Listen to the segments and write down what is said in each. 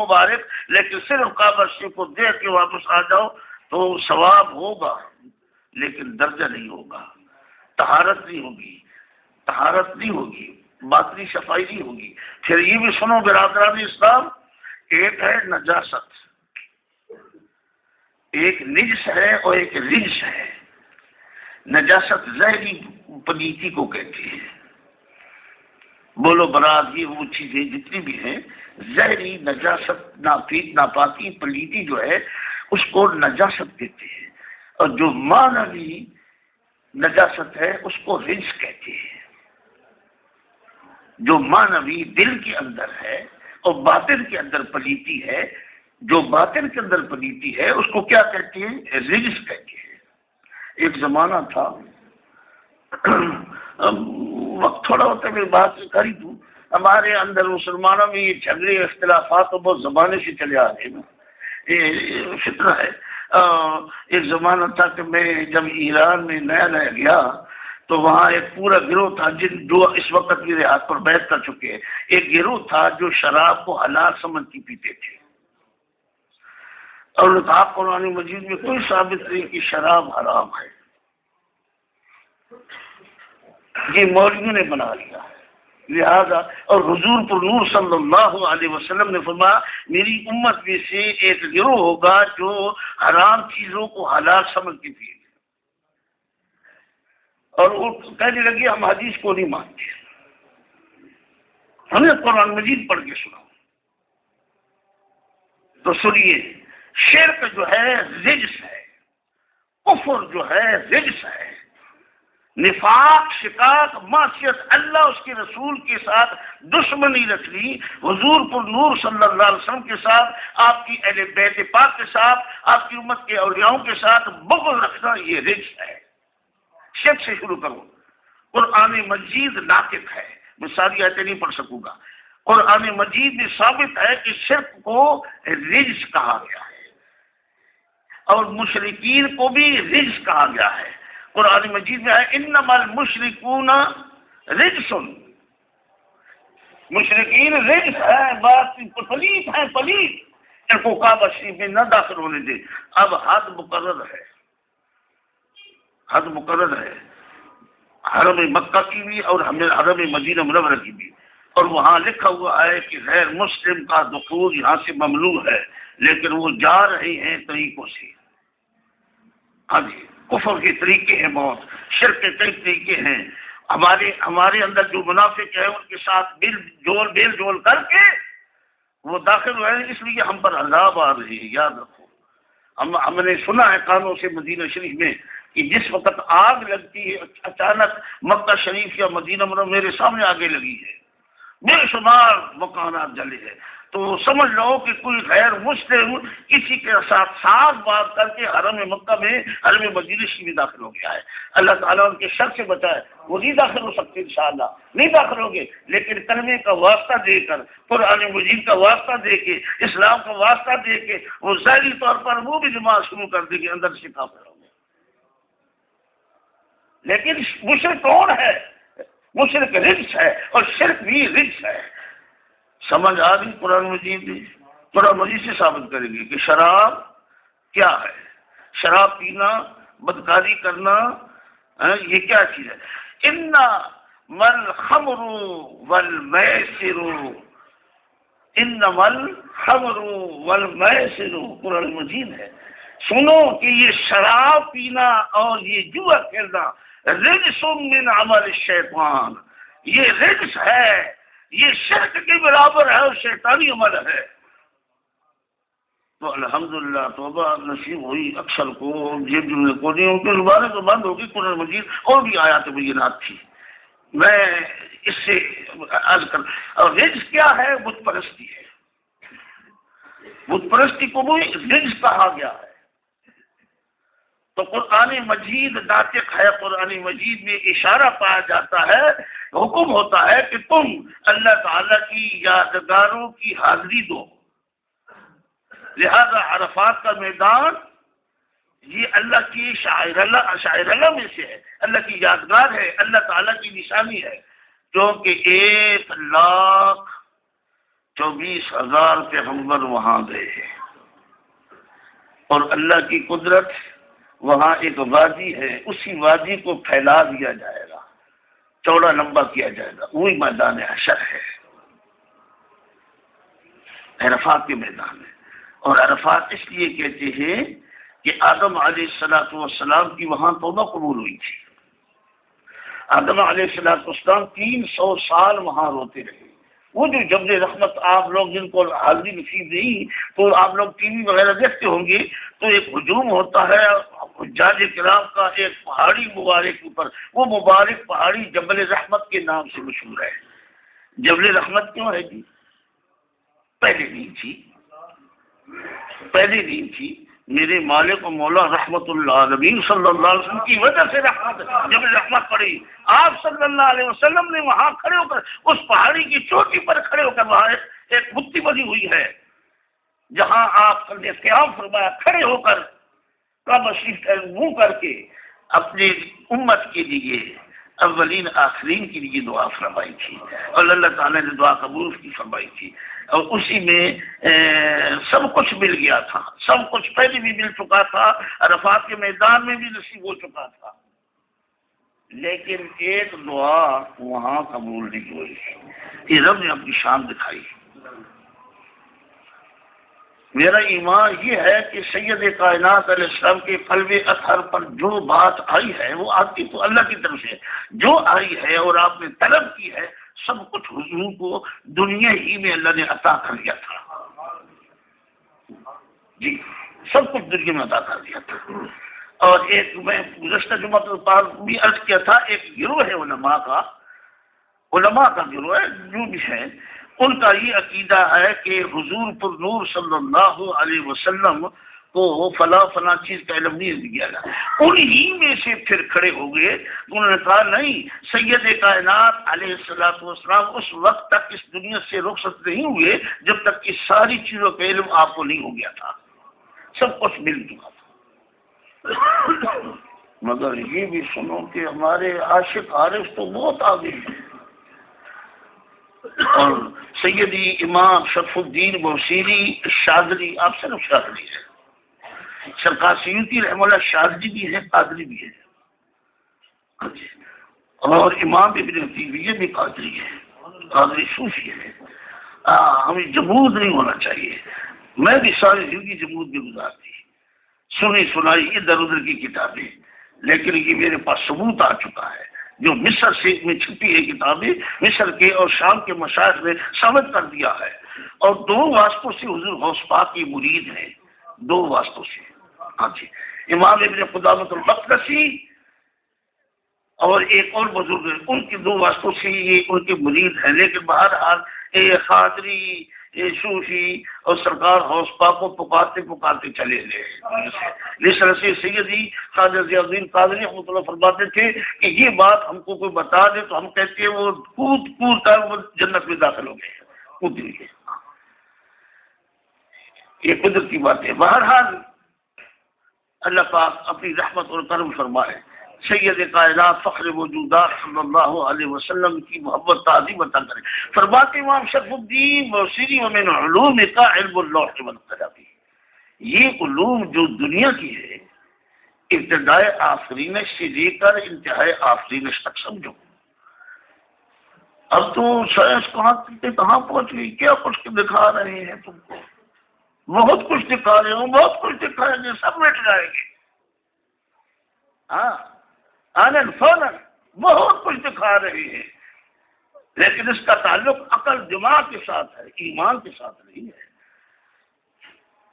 مبارک، لیکن صرف کعبہ شریف کو دیکھ کے واپس آ جاؤ تو ثواب ہوگا لیکن درجہ نہیں ہوگا، طہارت نہیں ہوگی، باطنی صفائی نہیں ہوگی۔ پھر یہ بھی سنو برادران اسلام، ایک ہے نجاست، ایک نجس ہے اور ایک رجس ہے۔ نجاست ظاہری پلیتی کو کہتے ہیں، بولو برات یہ وہ چیزیں جتنی بھی ہیں، ظاہری نجاست، ناپاکی پلیتی جو ہے اس کو نجاست کہتے ہیں، اور جو معنوی نجاست ہے اس کو رجس کہتے ہیں۔ جو معنوی دل کے اندر ہے اور باطن کے اندر پلیتی ہے، جو باطن کے اندر پلیتی ہے اس کو کیا کہتے ہیں؟ رجس کہتے ہیں۔ ایک زمانہ تھا، وقت تھوڑا ہوتا ہے میں بات کر ہی دوں، ہمارے اندر مسلمانوں میں یہ جھگڑے اختلافات تو بہت زمانے سے چلے آ رہے ہیں، یہ فطرہ ہے۔ ایک زمانہ تھا کہ میں جب ایران میں نیا گیا تو وہاں ایک پورا گروہ تھا جو اس وقت میرے ہاتھ پر بیعت کر چکے ہیں۔ ایک گروہ تھا جو شراب کو حلال سمجھ کے پیتے تھے، اور کہا قرآن مجید میں کوئی ثابت نہیں کہ شراب حرام ہے، یہ مولویوں نے بنا لیا ہے لہذا۔ اور حضور پر نور صلی اللہ علیہ وسلم نے فرمایا میری امت میں سے ایک گروہ ہوگا جو حرام چیزوں کو حلال سمجھ کے پیے، اور وہ کہنے لگے ہم حدیث کو نہیں مانتے، ہمیں قرآن مجید پڑھ کے سنا۔ تو سنیے، شرک جو ہے رجس ہے، کفر جو ہے رجس ہے، نفاق، شقاق، معصیت، اللہ اس کے رسول کے ساتھ دشمنی رکھنی، حضور پر نور صلی اللہ علیہ وسلم کے ساتھ، آپ کی اہل بیت پاک کے ساتھ، آپ کی امت کے اولیاءوں کے ساتھ بغض رکھنا، یہ رجس ہے۔ شرک سے شروع کرو۔ قرآن مجید ناطق ہے، میں ساری آیتیں نہیں پڑھ سکوں گا، قرآن مجید میں ثابت ہے کہ شرک کو رجس کہا گیا ہے، اور مشرکین کو بھی رجس کہا گیا ہے۔ قرآن مجید میں ہے انما المشرکون رجس، مشرکین رجس ہے، بات پلیت ہے، پلیت، ان کو کعبہ شریف میں نہ داخل ہونے دے۔ اب حد مقرر ہے، حد مقرر ہے، حرم مکہ کی بھی اور حرم مدینہ منورہ کی بھی، اور وہاں لکھا ہوا ہے کہ غیر مسلم کا دخول یہاں سے ممنوع ہے، لیکن وہ جا رہے ہیں طریقوں سے۔ ہاں جی، کفر کے طریقے ہیں بہت، شرک کے کئی طریقے ہیں۔ ہمارے اندر جو منافق ہیں ان کے ساتھ بیل جول کر کے وہ داخل ہوئے ہیں، اس لیے ہم پر عذاب آ رہے ہیں، یاد رکھو۔ ہم نے سنا ہے کانوں سے مدینہ شریف میں کہ جس وقت آگ لگتی ہے اچانک مکہ شریف یا مدینہ منورہ میرے سامنے آگے لگی ہے، بے شمار مکانات جلے ہیں، تو سمجھ لو کہ کوئی غیر مسلم کسی کے ساتھ ساتھ بات کر کے حرم مکہ میں حرم مدینہ شریف میں داخل ہو گیا ہے۔ اللہ تعالیٰ ان کے شر سے بچائے، وہ نہیں داخل ہو سکتے انشاءاللہ، نہیں داخل ہوں گے، لیکن کلمے کا واسطہ دے کر، قرآن مجید کا واسطہ دے کے، اسلام کا واسطہ دے کے وہ ظاہری طور پر وہ بھی نماز شروع کر دیں گے، اندر سے کافر ہوں گے۔ لیکن مشرک کون ہے؟ مشرک رجس ہے، اور شرک بھی رجس ہے۔ سمجھ آ گئی؟ قرآن مجید سے ثابت کریں گے کہ شراب کیا ہے، شراب پینا، بدکاری کرنا، یہ کیا چیز ہے۔ انما الخمر والمیسر، انما الخمر والمیسر، قرآن مجید ہے۔ سنو کہ یہ شراب پینا اور یہ جوا کھیلنا رجس من عمل الشیطان، یہ رجس ہے، یہ شرک کے برابر ہے اور شیطانی عمل ہے۔ تو الحمدللہ توبہ نصیب ہوئی اکثر کو، جن کو نہیں، ان کے زبانیں تو بند ہوگی۔ قرآن مجید اور بھی آیات بینات تھی، میں اس سے عرض کر۔ اور رجس کیا ہے؟ بت پرستی ہے، بت پرستی کو بھی رجس کہا گیا ہے۔ تو قرآن مجید ناطق ہے، قرآن مجید میں اشارہ پایا جاتا ہے، حکم ہوتا ہے کہ تم اللہ تعالیٰ کی یادگاروں کی حاضری دو۔ لہذا عرفات کا میدان یہ اللہ کی شاعر اللہ میں سے ہے، اللہ کی یادگار ہے، اللہ تعالیٰ کی نشانی ہے، کیونکہ 24,000 پیغمبر وہاں گئے، اور اللہ کی قدرت، وہاں ایک وادی ہے، اسی وادی کو پھیلا دیا جائے گا، چوڑا لمبا کیا جائے گا، وہی میدان حشر ہے، عرفات کے میدان میں۔ اور عرفات اس لیے کہتے ہیں کہ آدم علیہ السلام کی وہاں توبہ قبول ہوئی تھی۔ آدم علیہ السلام 300 سال وہاں روتے رہے۔ وہ جو جبل رحمت آپ لوگ جن کو حاضری نصیب نہیں، تو آپ لوگ ٹی وی وغیرہ دیکھتے ہوں گے، تو ایک ہجوم ہوتا ہے حجاج کرام کا ایک پہاڑی مبارک اوپر، وہ مبارک پہاڑی جبل رحمت کے نام سے مشہور ہے۔ جبل رحمت کیوں ہے جی؟ پہلے نہیں تھی، میرے مالک و مولا رحمت اللہ علیہ صلی اللہ علیہ وسلم کی وجہ سے جب رحمت پڑی، آپ صلی اللہ علیہ وسلم نے وہاں کھڑے ہو کر، اس پہاڑی کی چوٹی پر کھڑے ہو کر، وہاں ایک مٹی بنی ہوئی ہے جہاں آپ نے قیام فرمایا، کھڑے ہو کر کعبہ شریف کا منہ کر کے اپنی امت کے لیے، اولین آخرین کے لیے دعا فرمائی تھی، اور اللہ تعالیٰ نے دعا قبول کی فرمائی تھی، اور اسی میں سب کچھ مل گیا تھا، سب کچھ پہلے بھی مل چکا تھا، عرفات کے میدان میں بھی نصیب ہو چکا تھا، لیکن ایک دعا وہاں قبول نہیں ہوئی، کہ رب نے اپنی شان دکھائی۔ میرا ایمان یہ ہے کہ سید کائنات علیہ السلام کے قلب اطہر پر جو بات آئی ہے وہ آتی تو اللہ کی طرف سے جو آئی ہے، اور آپ نے طلب کی ہے، سب کچھ حضور کو دنیا ہی میں اللہ نے عطا کر دیا تھا، جی سب کچھ دنیا میں عطا کر دیا تھا۔ اور ایک میں گزشتہ جمعہ پر بھی عرض کیا تھا، ایک گروہ ہے علماء کا گروہ ہے جو بھی ہے، ان کا یہ عقیدہ ہے کہ حضور پر نور صلی اللہ علیہ وسلم کو فلاں چیز کا علم نہیں دیا گیا، انہی میں سے پھر کھڑے ہو گئے، انہوں نے کہا نہیں، سید کائنات علیہ السلام اس وقت تک اس دنیا سے رخصت نہیں ہوئے جب تک کہ ساری چیزوں کا علم آپ کو نہیں ہو گیا تھا، سب کچھ مل چکا تھا۔ مگر یہ بھی سنو کہ ہمارے عاشق عارف تو بہت آگے ہیں، اور سیدی امام شرف الدین بوصیری شاذلی، آپ صرف شاذلی ہے، سرکار سیوطی رحمہ اللہ شاذلی بھی ہے، قادری بھی ہے، اور امام ابن تیمیہ بھی قادری ہے، قادری صوفی ہے۔ ہمیں جمود نہیں ہونا چاہیے، میں بھی ساری زندگی جمود میں گزارتی، سنی سنائی ادھر ادھر کی کتابیں، لیکن یہ میرے پاس ثبوت آ چکا ہے، جو مصر سے میں چھپی ہے کتابیں، مصر کے اور شام کے مشائخ نے ثابت کر دیا ہے، اور 2 واسطوں سے حضور غوث پاک کی مرید ہیں، 2 واسطوں سے، ہاں جی، امام ابن قدامۃ المقدسی اور ایک اور بزرگ ہیں، ان کے 2 واسطوں سے یہ ان کے مرید ہیں، لیکن بہرحال قادری صوفی اور سرکار غوث پاک کو پکارتے چلے گئے۔ اس طرح سے سیدی خواجہ ضیاء الدین قادری رحمۃ اللہ فرماتے تھے کہ یہ بات ہم کو کوئی بتا دے تو ہم کہتے ہیں وہ کود کر وہ جنت میں داخل ہو گئے، کود گئے، یہ قدرت کی بات ہے۔ بہرحال اللہ پاک اپنی رحمت اور کرم فرمائے، سید کائنات فخر موجودات صلی اللہ علیہ وسلم کی محبت تعظیم عطا کرے۔ فرماتے امام شرف الدین بوصیری ومن علوم کا علم اللوح والقلم، یہ علوم جو دنیا کی ہے ابتدائے آفرینش سے لے کر انتہائی آفرینش تک سمجھو۔ اب تو سائنس کہاں پہنچ گئی، کیا کچھ دکھا رہے ہیں تم کو، بہت کچھ دکھا رہے ہوں، بہت کچھ دکھائیں گے، سب مٹ جائیں گے، ہاں آنن فونن بہت کچھ دکھا رہے ہیں، لیکن اس کا تعلق عقل دماغ کے ساتھ ہے، ایمان کے ساتھ نہیں ہے۔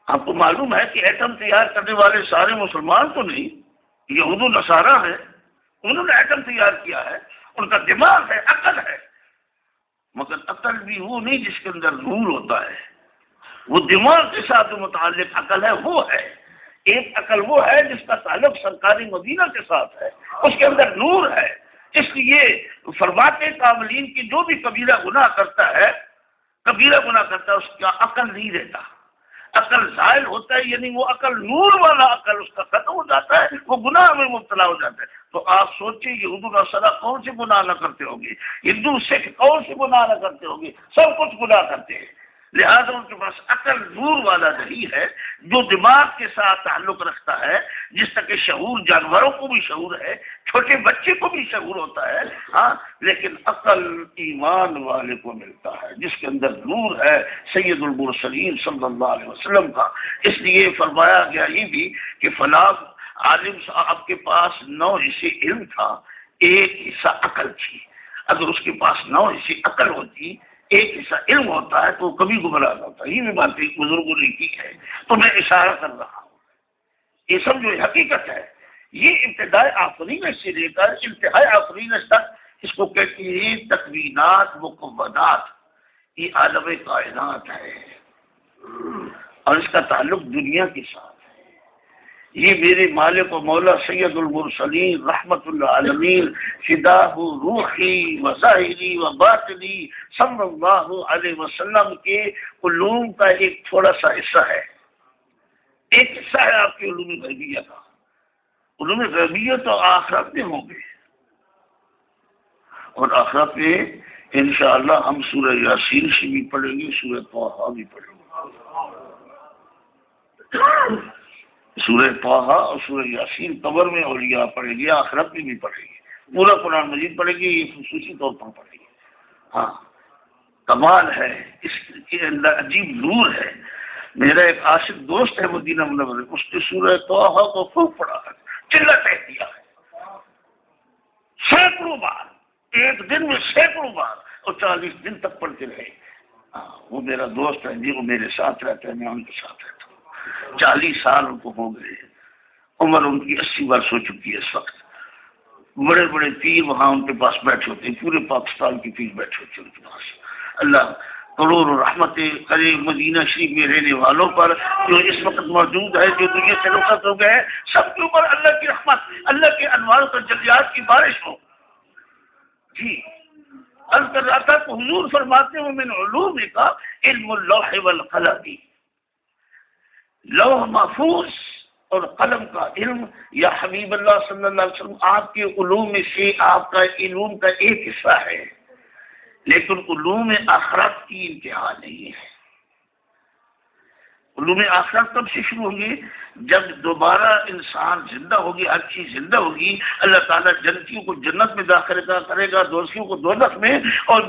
آپ کو معلوم ہے کہ ایٹم تیار کرنے والے سارے مسلمان تو نہیں، یہود و نصارہ ہیں، انہوں نے ایٹم تیار کیا ہے، ان کا دماغ ہے، عقل ہے، مگر عقل بھی وہ نہیں جس کے اندر نور ہوتا ہے، وہ دماغ کے ساتھ جو متعلق عقل ہے وہ ہے۔ ایک عقل وہ ہے جس کا تعلق سرکاری مدینہ کے ساتھ ہے، اس کے اندر نور ہے، اس لیے فرماتے کاملین کی جو بھی کبیرہ گناہ کرتا ہے اس کا عقل نہیں رہتا، عقل زائل ہوتا ہے، یعنی وہ عقل نور والا عقل اس کا ختم ہو جاتا ہے، وہ گناہ میں مبتلا ہو جاتا ہے۔ تو آپ سوچیں یہود و نصارہ کون سے گناہ نہ کرتے ہوں گے، ہندو سکھ کون سے گناہ نہ کرتے ہوں گے، سب کچھ گناہ کرتے ہیں، لہذا ان کے پاس عقل نور والا نہیں ہے جو دماغ کے ساتھ تعلق رکھتا ہے، جس طرح کہ شعور جانوروں کو بھی شعور ہے، چھوٹے بچے کو بھی شعور ہوتا ہے، ہاں، لیکن عقل ایمان والے کو ملتا ہے جس کے اندر نور ہے سید المرسلین صلی اللہ علیہ وسلم کا۔ اس لیے فرمایا گیا یہ بھی کہ فلاں عالم صاحب کے پاس 9 حصے علم تھا، 1 حصہ عقل تھی۔ اگر اس کے پاس 9 حصے عقل ہوتی، 1 حصہ علم ہوتا ہے تو کبھی گمراہ نہ ہوتا۔ یہ بھی باتیں بزرگوں نے کی ہے، تو میں اشارہ کر رہا ہوں، یہ سمجھو یہ حقیقت ہے۔ یہ ابتدائی آفرینش سے لے کر انتہائی آفرینش تک اس کو کہتی ہیں تکوینات مکونات، یہ عالم کائنات ہے اور اس کا تعلق دنیا کے ساتھ۔ یہ میرے مالک و مولا سید المرسلین رحمت اللہ عالمین فداہ روحی و ظاہری و باطنی صلی اللہ علیہ وسلم کے علوم کا ایک تھوڑا سا حصہ ہے، ایک حصہ ہے آپ کے علوم غیبیہ کا۔ علوم غیبیہ تو آخرت میں ہوں گے، اور آخرت میں انشاءاللہ ہم سورہ یاسین سے بھی پڑھیں گے، سورہ طٰہٰ بھی پڑھیں گے۔ سورہ طٰہٰ اور سورہ یاسین قبر میں اولیاء پڑھیں گے، آخرت میں بھی پڑھیں گے، پورا قرآن مجید پڑھیں گے، یہ خصوصی طور پر پڑھیں گے۔ ہاں، کمال ہے، اس کے اندر عجیب نور ہے۔ میرا ایک عاشق دوست ہے مدینہ منورہ، اس نے سورہ طٰہٰ کو خوب پڑھا ہے، چلہ کہہ دیا ہے، سینکڑوں بار، ایک دن میں سینکڑوں بار، اور 40 دن تک پڑھتے رہے۔ وہ میرا دوست ہے جی، وہ میرے ساتھ رہتا ہے، میں ان کے ساتھ رہتا ہوں۔ 40 سال ان کو ہو گئے، عمر ان کی 80 برس ہو چکی ہے اس وقت۔ بڑے بڑے پیر وہاں ان کے پاس بیٹھے ہوتے ہیں، پورے پاکستان کے پیر بیٹھے ہوتے ہیں ان کے پاس۔ اللہ کروڑوں رحمتیں کرے مدینہ شریف میں رہنے والوں پر جو اس وقت موجود ہے، جو دنیا سے رخصت ہو گئے، سب کے اوپر اللہ کی رحمت، اللہ کے انوار و تجلیات کی بارش ہو۔ جی عرض کر رہا تھا کہ حضور فرماتے ہیں من علوم کا علم اللوح والقلم، لوح محفوظ اور قلم کا علم، یا حبیب اللہ صلی اللہ علیہ وسلم آپ کے علوم میں سے آپ کا علوم کا ایک حصہ ہے، لیکن علوم آخرت کی انتہا نہیں ہے۔ علوم آخرت کب سے شروع ہوگی؟ جب دوبارہ انسان زندہ ہوگی، ہر چیز زندہ ہوگی، اللہ تعالیٰ جنتیوں کو جنت میں داخل کرے گا، دوزخیوں کو دوزخ میں، اور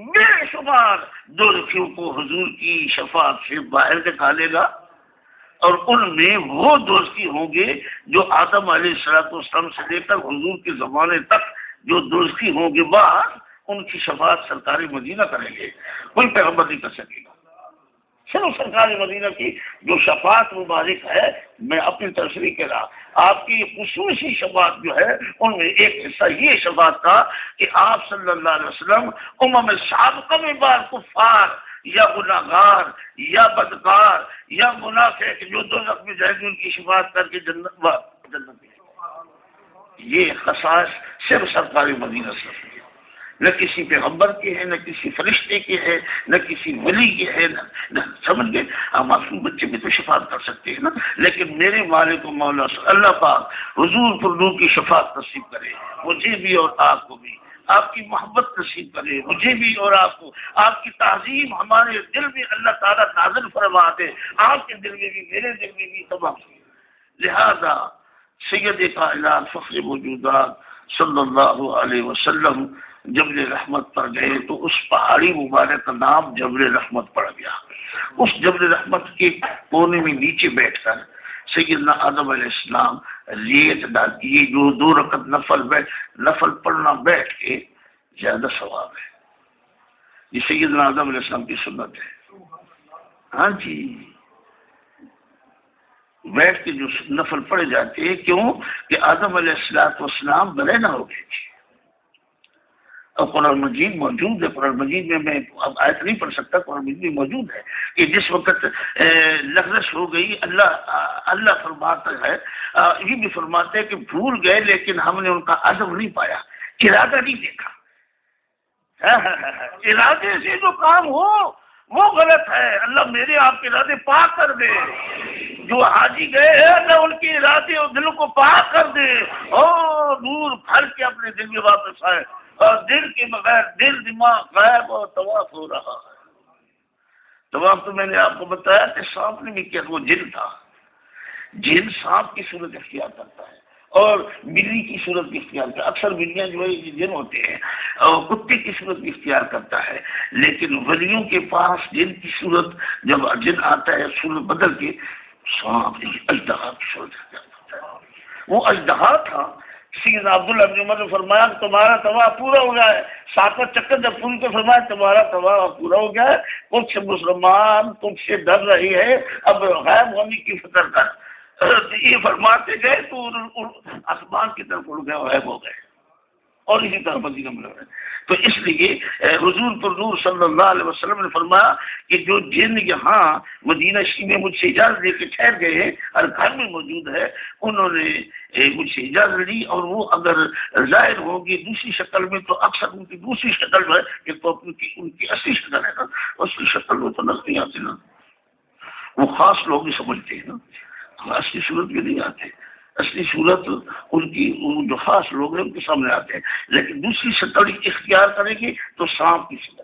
بے شمار دوزخیوں کو حضور کی شفاعت سے باہر نکالے گا، اور ان میں وہ دوزخی ہوں گے جو آدم علیہ السلام سے لے کر حضور کے زمانے تک جو دوزخی ہوں گے، بعد ان کی شفاعت سرکار مدینہ کریں گے، کوئی پیغمبر نہیں کر سکے گا۔ صرف سرکار مدینہ کی جو شفاعت مبارک ہے، میں اپنی تصریح کر رہا، آپ کی خصوصی شفاعت جو ہے ان میں ایک حصہ یہ شفاعت کا کہ آپ صلی اللہ علیہ وسلم سابقہ میں بعض کفار یا گناہگار یا بدکار یا منافق جو دوزخ میں جائیں گے ان کی شفاعت کر کے جنت میں، یہ خصائص صرف سرکار مدینہ سے ہے، نہ کسی پیغمبر کے ہے، نہ کسی فرشتے کے ہے، نہ کسی ولی کے ہے، نہ سمجھ گئے۔ ہم معصوم بچے بھی تو شفاعت کر سکتے ہیں نا، لیکن میرے مالک و مولا اللہ پاک حضور پر نور کی شفاعت نصیب کرے مجھے بھی اور آپ کو بھی، آپ کی محبت نصیب کرے مجھے بھی اور آپ کو، آپ کی تعظیم ہمارے دل میں اللہ تعالیٰ نازل فرما دے، آپ کے دل میں بھی میرے دل میں بھی تمام۔ لہذا سید کائنات فخر موجودات صلی اللہ علیہ وسلم جبل رحمت پر گئے تو اس پہاڑی مبارک کا نام جبل رحمت پڑ گیا۔ اس جبل رحمت کے کونے میں نیچے بیٹھ کر سیدنا آدم علیہ السلام ریت ڈالتی ہے، جو 2 رکعت نفل پڑھنا بیٹھ کے زیادہ ثواب ہے، یہ سیدنا آدم علیہ السلام کی سنت ہے۔ ہاں جی، بیٹھ کے جو نفل پڑے جاتے ہیں، کیوں کہ آدم علیہ السلام بڑے نہ ہو گئے تھے، اور قرآن مجید موجود ہے، قرآن مجید میں اب آیت نہیں پڑھ سکتا، قرآن مجید میں موجود ہے کہ جس وقت لغزش ہو گئی، اللہ فرماتا ہے، یہ بھی فرماتے ہیں کہ بھول گئے لیکن ہم نے ان کا عزم نہیں پایا، ارادہ نہیں دیکھا۔ ارادے سے جو کام ہو وہ غلط ہے، اللہ میرے آپ کے ارادے پاک کر دے، جو حاجی گئے ہیں اللہ ان کے ارادے اور دل کو پاک کر دے، اور نور بھر کے اپنے دل میں واپس آئے۔ اور دل کے بغیر دل دماغ غائب اور طواف ہو رہا ہے۔ طواف تو میں نے آپ کو بتایا کہ سانپ نے بھی کیا، وہ جن تھا، جن سانپ کی صورت اختیار کرتا ہے اور بلی کی صورت بھی اختیار کرتا ہے۔ اکثر بلیاں جو ہے جن ہوتے ہیں اور کتے کی صورت بھی اختیار کرتا ہے، لیکن ولیوں کے پاس جن کی صورت جب جن آتا ہے صورت بدل کے سانپ اژدہا کی صورت اختیار کرتا ہے۔ وہ اژدہا تھا۔ سیدنا عبداللہ بن عمر نے فرمایا کہ تمہارا طواف پورا ہو گیا ہے، ساتواں چکر جب پوری تو فرمایا تمہارا طواف پورا ہو گیا ہے، کچھ مسلمان تم سے ڈر رہی ہے، اب غائب ہونے کی فکر کر۔ یہ فرماتے گئے تو آسمان کی طرف اڑ گئے، غائب ہو گئے، اور اسی طرح مدینہ میں رہے۔ تو اس لیے حضور پر نور صلی اللہ علیہ وسلم نے فرمایا کہ جو جن یہاں مدینہ شریف میں مجھ سے اجازت لے کے ٹھہر گئے ہیں اور گھر میں موجود ہے، انہوں نے مجھ سے اجازت لی، اور وہ اگر ظاہر ہوں گے دوسری شکل میں تو اکثر ان کی دوسری شکل جو ہے کہ تو ان کی اصلی شکل ہے نا، اصلی شکل میں تو نظر نہیں آتی نا، وہ خاص لوگ ہی سمجھتے ہیں نا، اصلی صورت میں نہیں آتے، اصلی صورت ان کی جو خاص لوگ ہیں ان کے سامنے آتے ہیں، لیکن دوسری شکل اختیار کریں گے تو سانپ کی شکل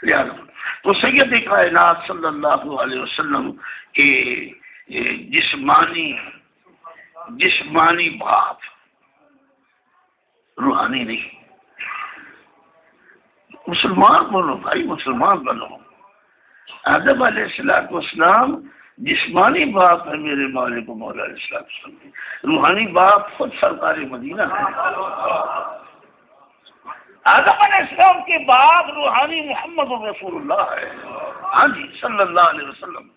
لہٰذا تو سید کائنات صلی اللہ علیہ وسلم کے جسمانی باپ، روحانی نہیں۔ مسلمان بنو بھائی، مسلمان بنو۔ آدم علیہ السلام جسمانی باپ ہے میرے مالک و مولا علیہ السلام کی، روحانی باپ خود سرکار مدینہ ہے۔ آدم علیہ السلام کے بعد روحانی محمد رسول اللہ ہے، ہاں جی صلی اللہ علیہ وسلم۔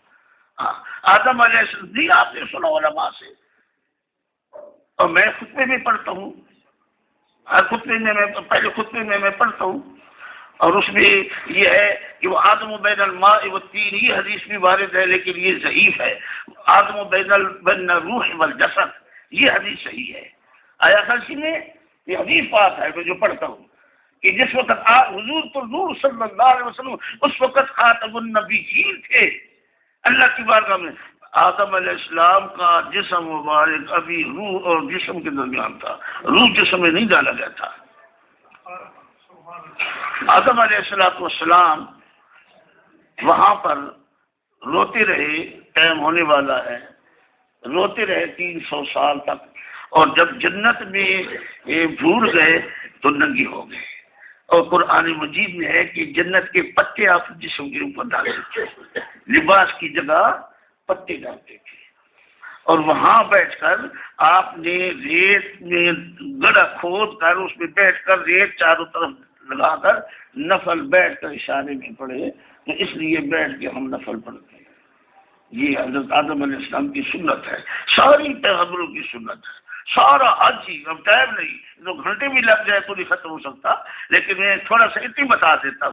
آدم علیہ السلام جی آپ نے سنا علماء سے، اور میں خطبے میں پڑھتا ہوں، ہر خطبے میں پہلے خطبے میں پڑھتا ہوں، اور اس میں یہ ہے کہ وہ آدم بین الماء والطین، یہ حدیث بھی وارد ہے لیکن یہ ضعیف ہے۔ آدم بین الروح والجسد، یہ حدیث صحیح ہے۔ آیا خلسی میں یہ حدیث پاک ہے میں جو پڑھتا ہوں کہ جس وقت حضور تو نور صلی اللہ علیہ وسلم اس وقت خاتم النبیین تھے اللہ کی بارگاہ میں، آدم علیہ السلام کا جسم مبارک ابھی روح اور جسم کے درمیان تھا، روح جسم میں نہیں ڈالا گیا تھا۔ آدم علیہ السلام وہاں پر روتے رہے، ٹائم ہونے والا ہے، روتے رہے 300 سال تک، اور جب جنت میں بھول گئے تو ننگے ہو گئے، اور قرآن مجید میں ہے کہ جنت کے پتے آپ جسم کے اوپر ڈالتے تھے، لباس کی جگہ پتے ڈالتے تھے، اور وہاں بیٹھ کر آپ نے ریت میں گڑھا کھود کر اس میں بیٹھ کر ریت چاروں طرف لگا کر نفل بیٹھ کر اشارے میں پڑھے، تو اس لیے بیٹھ کے ہم نفل پڑھتے ہیں۔ یہ حضرت آدم علیہ السلام کی سنت ہے، ساری پیغمبروں کی سنت ہے، سارا حج ہی، اب ٹائم نہیں، 2 گھنٹے بھی لگ جائے تو نہیں ختم ہو سکتا، لیکن میں تھوڑا سا اتنی بتا دیتا ہوں۔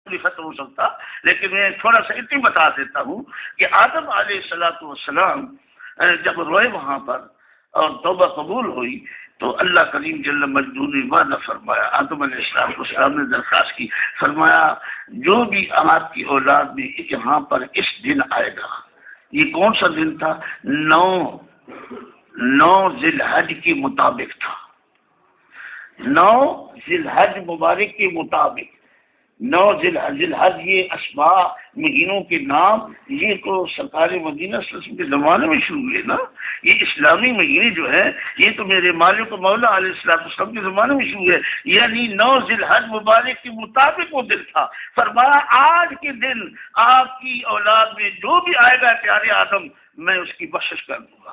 نہیں ختم ہو سکتا، لیکن میں تھوڑا سا اتنی بتا دیتا ہوں کہ آدم علیہ السلام جب روئے وہاں پر اور توبہ قبول ہوئی تو اللہ کریم جل مجدہ نے وعدہ فرمایا، آدم علیہ السلام نے درخواست کی، فرمایا جو بھی آپ کی اولاد میں یہاں پر اس دن آئے گا، یہ کون سا دن تھا؟ 9 ذی الحج کے مطابق تھا، 9 ذی الحج مبارک کے مطابق، 9 ذی الحج یہ اسماء مہینوں کے نام یہ تو سرکار مدینہ صلی اللہ علیہ وسلم کے زمانے میں شروع ہوئے نا. یہ اسلامی مہینے جو ہے یہ تو میرے مالک و مولا علیہ السلام کے زمانے میں شروع ہے. یعنی 9 ذی الحج مبارک کے مطابق وہ دن تھا. فرمایا آج کے دن آپ کی اولاد میں جو بھی آئے گا پیارے آدم میں اس کی بخشش کر دوں گا.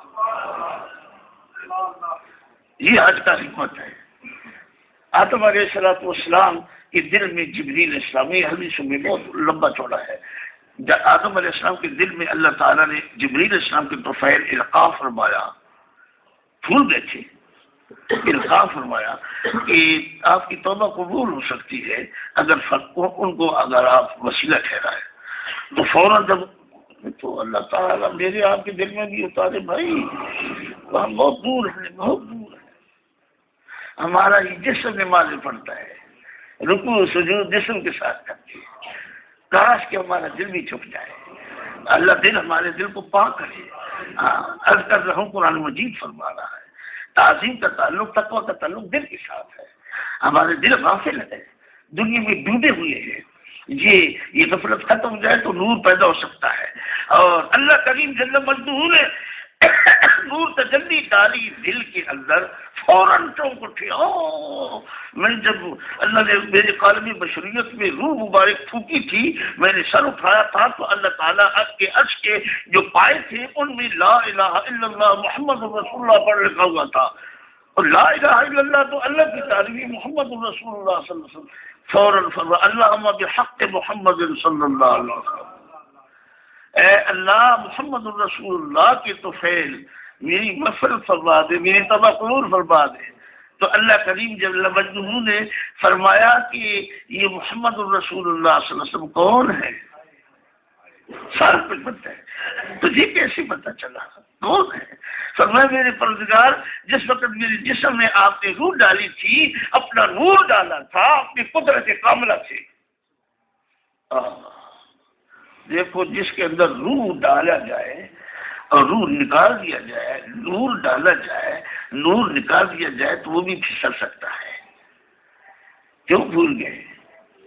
یہ حج کا حکمت ہے. آدم علیہ السلام کے دل میں جبریل السلام، یہ حدیث میں بہت لمبا چوڑا ہے. آدم علیہ السلام کے دل میں اللہ تعالیٰ نے جبریل السلام کے طفیل القاء فرمایا، پھول گئے تھے، القاء فرمایا کہ آپ کی توبہ قبول ہو سکتی ہے اگر ان کو اگر آپ وسیلہ ٹھہرائے. تو فوراً جب تو اللہ تعالیٰ میرے آپ کے دل میں بھی اتارے بھائی وہاں بہت دور ہے، بہت دور ہے. ہمارا یہ جسم نماز پڑھتا ہے، رکوع سجود جسم کے ساتھ کرتے ہیں. کاش کہ ہمارا دل بھی چھپ جائے. اللہ دل ہمارے دل کو پاک کرے. عرض کر رہا ہوں قرآن مجید فرما رہا ہے تعظیم کا تعلق تقوی کا تعلق دل کے ساتھ ہے. ہمارے دل غافل ہے، دنیا میں ڈوبے ہوئے ہیں. یہ غفلت ختم ہو جائے تو نور پیدا ہو سکتا ہے. اور اللہ کریم جل مجدہ نے نور تجلی ڈالی دل کے اندر، فوراً چونک اٹھے. میں جب اللہ نے میرے قالب بشریت میں روح مبارک پھونکی تھی، میں نے سر اٹھایا تھا تو اللہ تعالیٰ کے عرش کے جو پائے تھے ان میں لا الہ الا اللہ محمد رسول اللہ پڑھ لکھا ہوا تھا. اور لا الہ الا اللہ تو اللہ کی تعریف، محمد رسول اللہ صلی اللہ علیہ وسلم. فوراً فرما اللہم بحق محمد صلی اللہ علیہ وسلم، اے اللہ محمد الرسول اللہ کے طفیل میری مغفرت فرما دے، میری توبہ قبول فرما دے. تو اللہ کریم جل مجدہ نے فرمایا کہ یہ محمد الرسول اللہ صلی اللہ علیہ وسلم کون ہے؟ سارا کچھ پتہ ہے، تجھے کیسے پتہ چلا کون ہے؟ فرمایا میرے پروردگار جس وقت میرے جسم میں آپ نے روح ڈالی تھی، اپنا نور ڈالا تھا اپنی قدرت کاملہ سے. دیکھو جس کے اندر روح ڈالا جائے اور روح نکال دیا جائے، نور ڈالا جائے نور نکال دیا جائے تو وہ بھی پھسل سکتا ہے. کیوں بھول گئے؟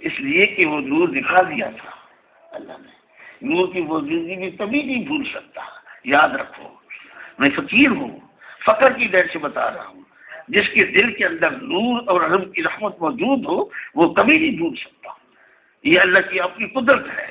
اس لیے کہ وہ نور نکال دیا تھا اللہ نے. نور کی موجودگی میں کبھی نہیں بھول سکتا. یاد رکھو میں فقیر ہوں، فقر کی دیر سے بتا رہا ہوں. جس کے دل کے اندر نور اور رب کی رحمت موجود ہو وہ کبھی نہیں بھول سکتا. یہ اللہ کی اپنی قدرت ہے.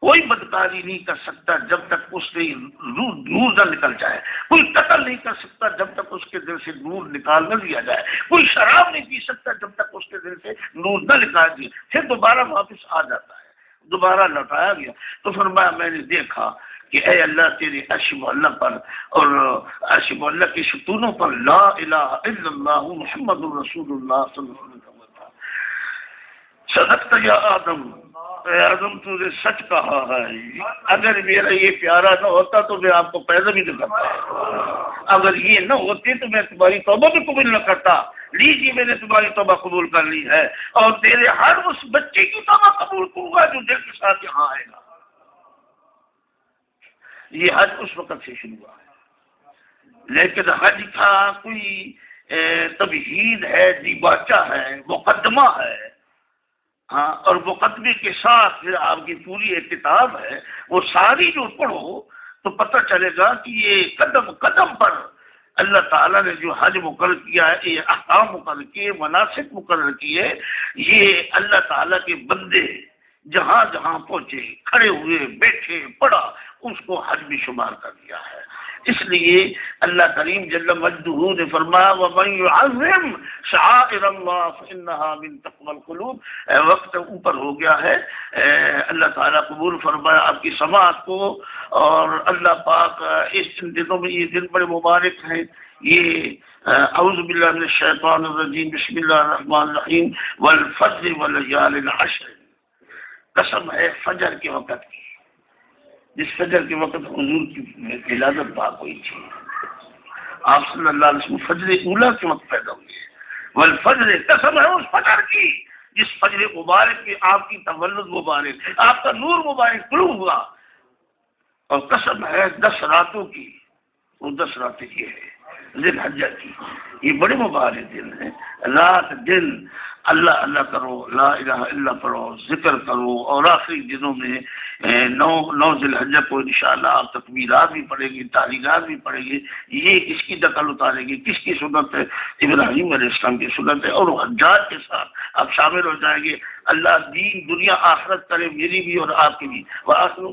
کوئی بدکاری نہیں کر سکتا جب تک اس سے نور نہ نکل جائے. کوئی قتل نہیں کر سکتا جب تک اس کے دل سے نور نکال نہ دیا جائے. کوئی شراب نہیں پی سکتا جب تک اس کے دل سے نور نہ نکال دیا. پھر دوبارہ واپس آ جاتا ہے، دوبارہ لوٹایا گیا. تو فرمایا میں نے دیکھا کہ اے اللہ تیرے عرش معلیٰ پر اور عرش معلیٰ کے ستونوں پر لا الہ الا اللہ محمد الرسول اللہ صلی اللہ علیہ وسلم تھا. صدقت یا آدم، اے آدم تو نے سچ کہا ہے. اگر میرا یہ پیارا نہ ہوتا تو میں آپ کو پیدا بھی نہ کرتا. اگر یہ نہ ہوتے تو میں تمہاری توبہ بھی قبول نہ کرتا. لیجیے میں نے تمہاری توبہ قبول کر لی ہے اور تیرے ہر اس بچے کی توبہ قبول کروں گا جو دل کے ساتھ یہاں آئے گا. یہ حج اس وقت سے شروع ہوا ہے، لیکن حج کا کوئی تمہید ہے، دیباچہ ہے، مقدمہ ہے. ہاں، اور مقدمے کے ساتھ پھر آپ کی پوری ایک کتاب ہے، وہ ساری جو پڑھو تو پتہ چلے گا کہ یہ قدم قدم پر اللہ تعالیٰ نے جو حج مقرر کیا ہے، یہ احکام مقرر کیے، مناسک مقرر کیے. یہ اللہ تعالیٰ کے بندے جہاں جہاں پہنچے، کھڑے ہوئے، بیٹھے، پڑھا، اس کو حج میں شمار کر دیا ہے. اس لیے اللہ کریم جل مجدہ نے فرمایا وَمَن يُعَظِّمْ شَعَائِرَ اللَّهِ فَإِنَّهَا مِن تَقْوَى الْقُلُوبِ. وقت اوپر ہو گیا ہے، اللہ تعالیٰ قبول فرمایا آپ کی سماعت کو. اور اللہ پاک اس دنوں میں یہ دن بڑے مبارک ہیں. یہ اعوذ باللہ من الشیطان الرجیم بسم اللہ الرحمن الرحیم والفجر وليال العشر. قسم ہے فجر کے وقت کی، جس فجر کے وقت حضور کی ولادت پاک ہوئی تھی. آپ صلی اللہ علیہ وسلم فجر اولا کے وقت پیدا ہوئے. والفجر، قسم ہے اس فجر کی جس فجر مبارک کی آپ کی تولد مبارک، آپ کا نور مبارک طلوع ہوا. اور قسم ہے 10 راتوں کی، وہ 10 راتیں یہ ہے ذی الحجہ کی. یہ بڑے مبارک دن ہیں، رات دن اللہ اللہ کرو، لا الہ الا پڑھو، ذکر کرو، اور آخری دنوں میں نو ذی الحجہ کو انشاءاللہ آپ تکبیرات بھی پڑھیں گے، تعلیمات بھی پڑھیں گے. یہ کس کی دخل اتارے گی، کس کی سنت ہے؟ ابراہیم علیہ السلام کی سنت ہے، اور حجاج کے ساتھ آپ شامل ہو جائیں گے. اللہ دین دنیا آخرت کرے، میری بھی اور آپ کی بھی. وآخر